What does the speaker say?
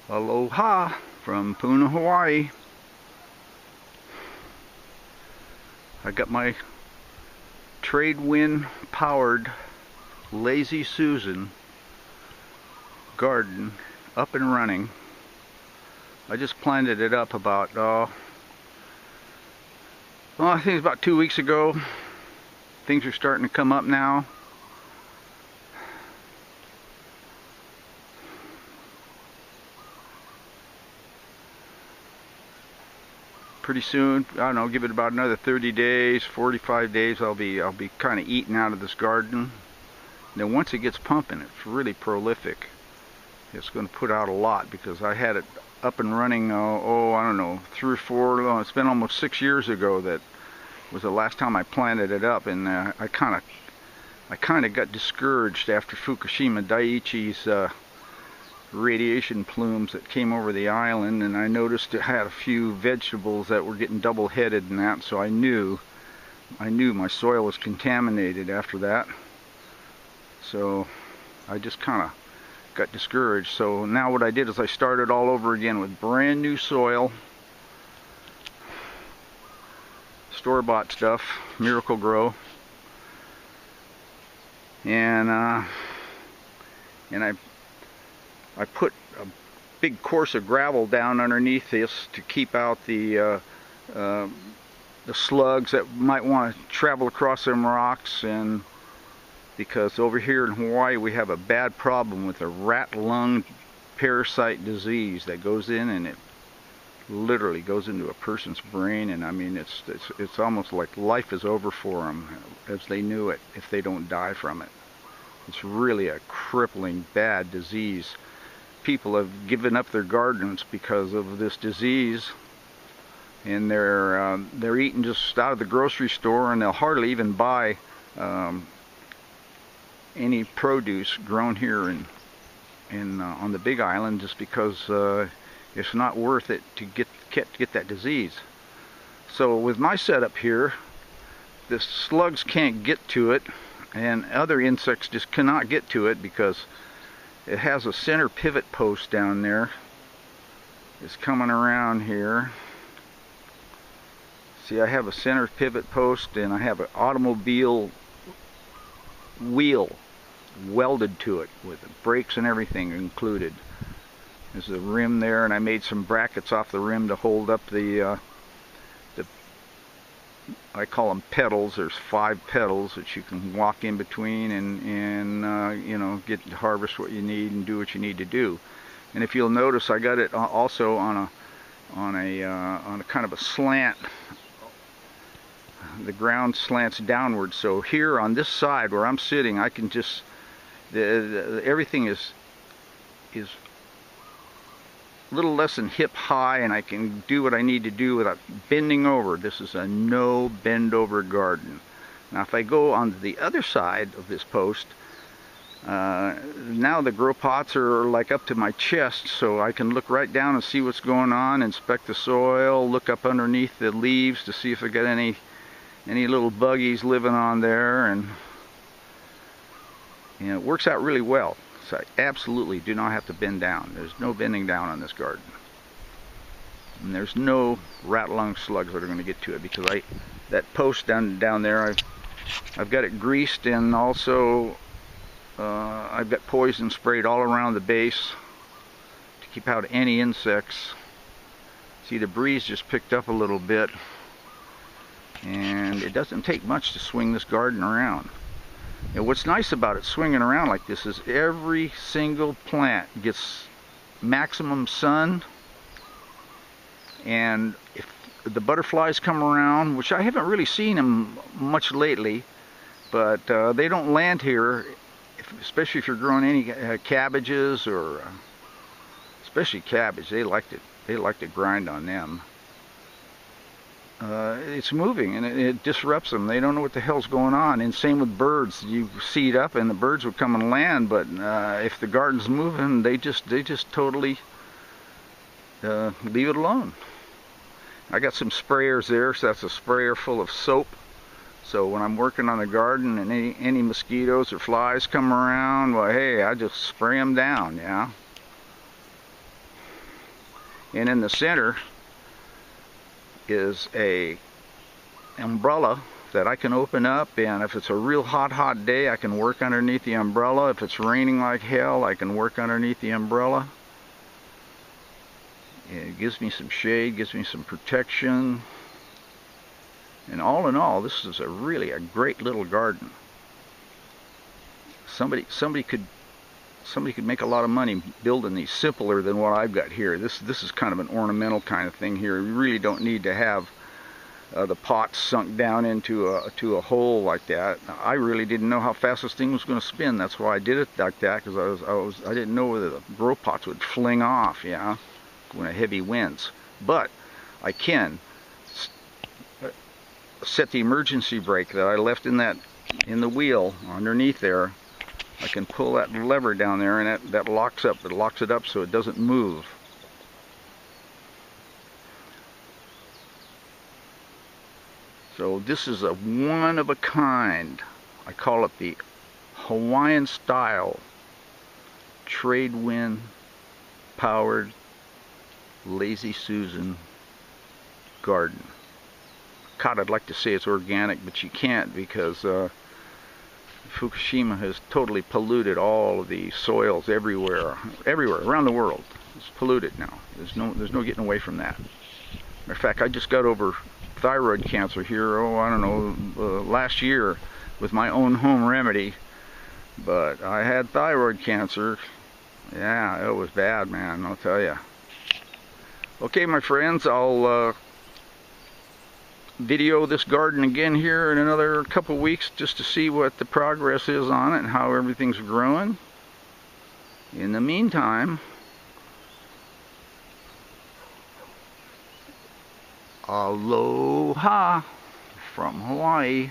Aloha from Puna, Hawaii. I got my trade wind powered Lazy Susan garden up and running. I just planted it up about I think it's about 2 weeks ago. Things are starting to come up now. Pretty soon, I don't know, give it about another 30 days, 45 days, I'll be kind of eating out of this garden. And then once it gets pumping, it's really prolific. It's going to put out a lot because I had it up and running, I don't know, 3 or 4, it's been almost 6 years ago that was the last time I planted it up, and I kind of got discouraged after Fukushima Daiichi's radiation plumes that came over the island, and I noticed it had a few vegetables that were getting double-headed and that, so I knew my soil was contaminated after that. So I just kind of got discouraged. So now what I did is I started all over again with brand new soil, store-bought stuff, Miracle Grow, and I put a big course of gravel down underneath this to keep out the slugs that might want to travel across them rocks, and because over here in Hawaii we have a bad problem with a rat lung parasite disease that goes in and it literally goes into a person's brain, and I mean it's almost like life is over for them as they knew it if they don't die from it. It's really a crippling bad disease. People have given up their gardens because of this disease, and they're eating just out of the grocery store, and they'll hardly even buy any produce grown here on the Big Island, just because it's not worth it to get that disease. So with my setup here, the slugs can't get to it, and other insects just cannot get to it because it has a center pivot post down there. It's coming around here. See, I have a center pivot post, and I have an automobile wheel welded to it with brakes and everything included. There's a rim there, and I made some brackets off the rim to hold up the I call them pedals. There's 5 pedals that you can walk in between and you know, get to harvest what you need and do what you need to do. And if you'll notice, I got it also on a kind of a slant. The ground slants downward, so here on this side where I'm sitting, I can just everything is a little less than hip high, and I can do what I need to do without bending over. This is a no bend over garden. Now if I go on the other side of this post, now the grow pots are like up to my chest, so I can look right down and see what's going on, inspect the soil, look up underneath the leaves to see if I got any little buggies living on there, and it works out really well. So I absolutely do not have to bend down. There's no bending down on this garden. And there's no rat lung slugs that are going to get to it, because that post down there, I've got it greased, and also I've got poison sprayed all around the base to keep out any insects. See, the breeze just picked up a little bit, and it doesn't take much to swing this garden around. And what's nice about it swinging around like this is every single plant gets maximum sun, and if the butterflies come around, which I haven't really seen them much lately, but they don't land here, especially if you're growing any cabbages, or especially cabbage. They like to grind on them. It's moving, and it disrupts them. They don't know what the hell's going on. And same with birds. You seed up and the birds would come and land, but if the garden's moving, they just totally leave it alone. I got some sprayers there, so that's a sprayer full of soap. So when I'm working on the garden and any mosquitoes or flies come around, well, hey, I just spray them down, yeah. And in the center is a umbrella that I can open up, and if it's a real hot day, I can work underneath the umbrella. If it's raining like hell, I can work underneath the umbrella. It gives me some shade, gives me some protection. And all in all, this is really a great little garden. Somebody could make a lot of money building these simpler than what I've got here. This is kind of an ornamental kind of thing here. You really don't need to have the pots sunk down into a hole like that. I really didn't know how fast this thing was going to spin. That's why I did it like that, because I didn't know whether the grow pots would fling off, yeah, when a heavy winds. But I can set the emergency brake that I left in the wheel underneath there. I can pull that lever down there, and that locks up. It locks it up so it doesn't move. So this is a one of a kind. I call it the Hawaiian style trade wind powered Lazy Susan garden. God, I'd like to say it's organic, but you can't, because Fukushima has totally polluted all of the soils everywhere around the world. It's polluted now. There's no getting away from that. Matter of fact, I just got over thyroid cancer here, I don't know, last year with my own home remedy. But I had thyroid cancer. Yeah, it was bad, man, I'll tell you. Okay, my friends, I'll video this garden again here in another couple weeks, just to see what the progress is on it and how everything's growing. In the meantime, aloha from Hawaii.